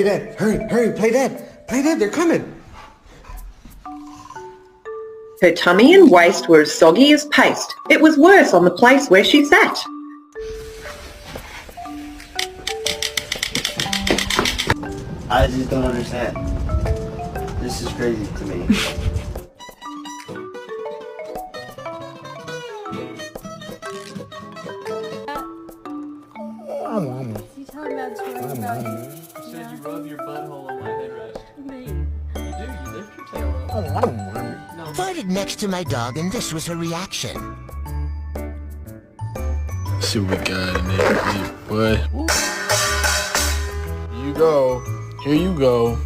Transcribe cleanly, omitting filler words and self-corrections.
play dead. Hurry, play dead. Play dead, they're coming. Her tummy and waist were as soggy as paste. It was worse on the place where she sat. I just don't understand. This is crazy to me. You tell him about stories about you. You said you rub your butthole on my headrest. Me. You do, you lift your tail up. No, Farted next to my dog and this was her reaction. Let's see what we got in there. Boy. Here you go.